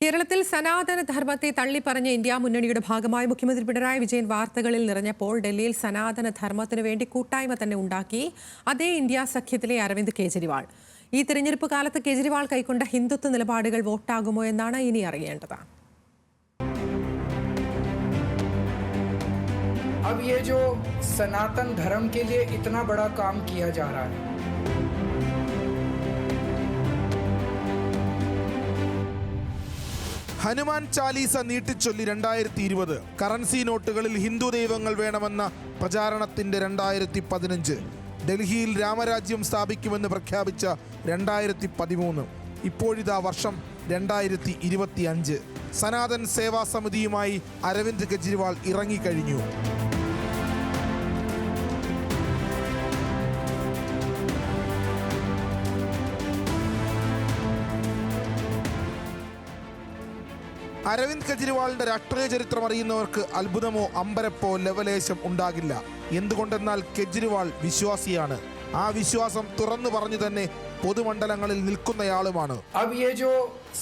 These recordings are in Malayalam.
കേരളത്തിൽ സനാതന ധർമ്മത്തെ തള്ളിപ്പറഞ്ഞ ഇന്ത്യ മുന്നണിയുടെ ഭാഗമായി മുഖ്യമന്ത്രി പിണറായി വിജയൻ വാർത്തകളിൽ നിറഞ്ഞപ്പോൾ ഡൽഹിയിൽ സനാതന ധർമ്മത്തിനു വേണ്ടി കൂട്ടായ്മ തന്നെ ഉണ്ടാക്കി അതേ ഇന്ത്യ സഖ്യത്തിലെ അരവിന്ദ് കെജ്രിവാൾ. ഈ തിരഞ്ഞെടുപ്പ് കാലത്ത് കെജ്രിവാൾ കൈക്കൊണ്ട ഹിന്ദുത്വ നിലപാടുകൾ വോട്ടാകുമോ എന്നാണ് ഇനി അറിയേണ്ടത്. अब ये जो सनातन धर्म के लिए इतना बड़ा काम किया जा रहा है, ഹനുമാൻ ചാലീസ നീട്ടിച്ചൊല്ലി 2020 കറൻസി നോട്ടുകളിൽ ഹിന്ദു ദൈവങ്ങൾ വേണമെന്ന പ്രചാരണത്തിന്റെ 2015 ഡൽഹിയിൽ രാമരാജ്യം സ്ഥാപിക്കുമെന്ന് പ്രഖ്യാപിച്ച 2013 ഇപ്പോഴിതാ വർഷം 2025 സനാതൻ സേവാ സമിതിയുമായി അരവിന്ദ് കെജ്രിവാൾ ഇറങ്ങിക്കഴിഞ്ഞു. അരവിന്ദ് കെജ്രിവാളിന്റെ രാഷ്ട്രീയ ചരിത്രം അറിയുന്നവർക്ക് അത്ഭുതമോ അമ്പരപ്പോ ലവലേശം ഉണ്ടാകില്ല. എന്തുകൊണ്ടെന്നാൽ കെജ്രിവാൾ വിശ്വാസിയാണ്. ആ വിശ്വാസം തുറന്നു പറഞ്ഞു തന്നെ പൊതുമണ്ഡലങ്ങളിൽ നിൽക്കുന്നയാളുമാണ്. अब ये जो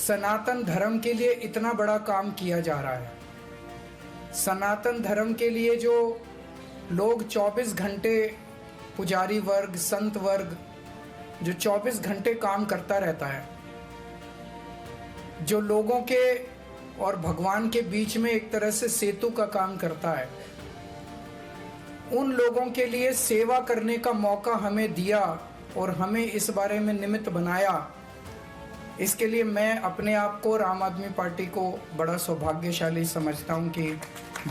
सनातन धर्म के लिए इतना बड़ा काम किया जा रहा है, सनातन धर्म के लिए जो लोग 24 घंटे पुजारी वर्ग, संत वर्ग जो 24 घंटे काम करता रहता है, जो लोगों के और भगवान के बीच में एक तरह से सेतु का काम करता है, उन लोगों के लिए सेवा करने का मौका हमें दिया और हमें इस बारे में निमित्त बनाया. इसके लिए मैं अपने आप को और आम आदमी पार्टी को बड़ा सौभाग्यशाली समझता हूं कि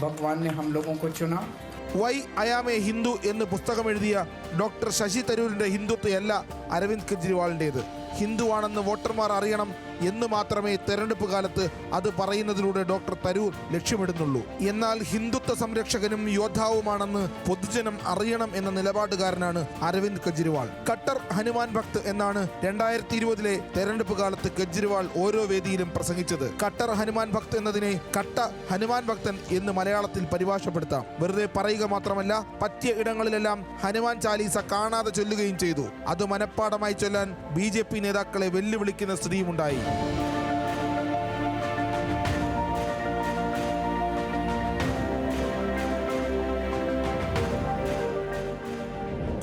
भगवान ने हम लोगों को चुना. വൈ അയാമേ ഹിന്ദു എന്ന് പുസ്തകം എഴുതിയ ഡോക്ടർ ശശി തരൂരിന്റെ ഹിന്ദുത്വയല്ല അരവിന്ദ് കെജ്രിവാളിൻ്റേത്. ഹിന്ദുവാണെന്ന് വോട്ടർമാർ അറിയണം എന്ന് മാത്രമേ തെരഞ്ഞെടുപ്പ് കാലത്ത് അത് പറയുന്നതിലൂടെ ഡോക്ടർ തരൂർ ലക്ഷ്യമിടുന്നുള്ളൂ. എന്നാൽ ഹിന്ദുത്വ സംരക്ഷകനും യോദ്ധാവുമാണെന്ന് പൊതുജനം അറിയണം എന്ന നിലപാടുകാരനാണ് അരവിന്ദ് കെജ്രിവാൾ. കട്ടർ ഹനുമാൻ ഭക്ത് എന്നാണ് 2020 തെരഞ്ഞെടുപ്പ് കാലത്ത് കെജ്രിവാൾ ഓരോ വേദിയിലും പ്രസംഗിച്ചത്. കട്ടർ ഹനുമാൻ ഭക്ത് എന്നതിനെ കട്ട ഹനുമാൻ ഭക്തൻ എന്ന് മലയാളത്തിൽ പരിഭാഷപ്പെടുത്താം. വെറുതെ പറയുക മാത്രമല്ല, പറ്റിയ ഇടങ്ങളിലെല്ലാം ഹനുമാൻ ചാലീസ കാണാതെ ചൊല്ലുകയും ചെയ്തു. അത് മനഃപ്പാടമായി ചൊല്ലാൻ BJP നേതാക്കളെ വെല്ലുവിളിക്കുന്ന സ്ഥിതിയുമുണ്ടായി.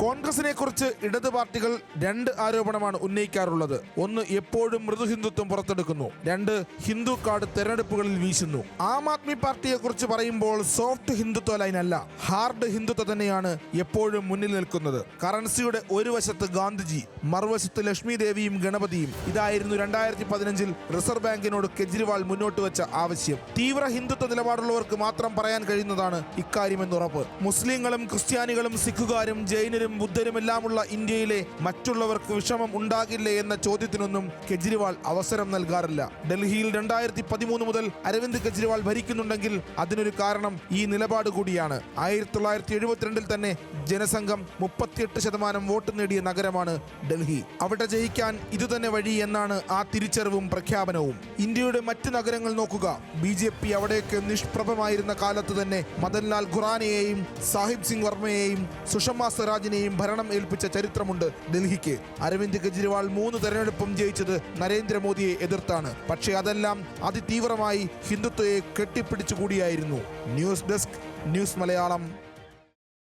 കോൺഗ്രസിനെ കുറിച്ച് ഇടത് പാർട്ടികൾ 2 ആരോപണമാണ് ഉന്നയിക്കാറുള്ളത്. ഒന്ന്, എപ്പോഴും മൃദു ഹിന്ദുത്വം പുറത്തെടുക്കുന്നു. 2, ഹിന്ദു കാർഡ് തെരഞ്ഞെടുപ്പുകളിൽ വീശുന്നു. ആം ആദ്മി പാർട്ടിയെ കുറിച്ച് പറയുമ്പോൾ സോഫ്റ്റ് ഹിന്ദുത്വ ലൈനല്ല, ഹാർഡ് ഹിന്ദുത്വ തന്നെയാണ് എപ്പോഴും മുന്നിൽ നിൽക്കുന്നത്. കറൻസിയുടെ ഒരു വശത്ത് ഗാന്ധിജി, മറുവശത്ത് ലക്ഷ്മി ദേവിയും ഗണപതിയും. ഇതായിരുന്നു 2015 റിസർവ് ബാങ്കിനോട് കെജ്രിവാൾ മുന്നോട്ട് വെച്ച ആവശ്യം. തീവ്ര ഹിന്ദുത്വ നിലപാടുള്ളവർക്ക് മാത്രം പറയാൻ കഴിയുന്നതാണ് ഇക്കാര്യമെന്നുറപ്പ്. മുസ്ലിങ്ങളും ക്രിസ്ത്യാനികളും സിഖുകാരും ജൈനരും ബുദ്ധരുമെല്ലാമുള്ള ഇന്ത്യയിലെ മറ്റുള്ളവർക്ക് വിഷമം ഉണ്ടാകില്ലേ എന്ന ചോദ്യത്തിനൊന്നും കെജ്രിവാൾ അവസരം നൽകാറില്ല. ഡൽഹിയിൽ 2013 മുതൽ അരവിന്ദ് കെജ്രിവാൾ ഭരിക്കുന്നുണ്ടെങ്കിൽ അതിനൊരു കാരണം ഈ നിലപാട് കൂടിയാണ്. 1972 തന്നെ ജനസംഘം 38% വോട്ട് നേടിയ നഗരമാണ് ഡൽഹി. അവിടെ ജയിക്കാൻ ഇതുതന്നെ വഴി എന്നാണ് ആ തിരിച്ചറിവും പ്രഖ്യാപനവും. ഇന്ത്യയുടെ മറ്റ് നഗരങ്ങൾ നോക്കുക. BJP അവിടേക്ക് നിഷ്പ്രഭമായിരുന്ന കാലത്ത് തന്നെ മദൻലാൽ ഖുറാനയെയും സാഹിബ് സിംഗ് വർമ്മയെയും സുഷമ സ്വരാജിനെയും ഭരണം ഏൽപ്പിച്ച ചരിത്രമുണ്ട് ഡൽഹിക്ക്. അരവിന്ദ് കെജ്രിവാൾ 3 തെരഞ്ഞെടുപ്പും ജയിച്ചത് നരേന്ദ്രമോദിയെ എതിർത്താണ്. പക്ഷേ അതെല്ലാം അതിതീവ്രമായി ഹിന്ദുത്വയെ കെട്ടിപ്പിടിച്ചുകൂടിയായിരുന്നു. News desk, news Malayalam.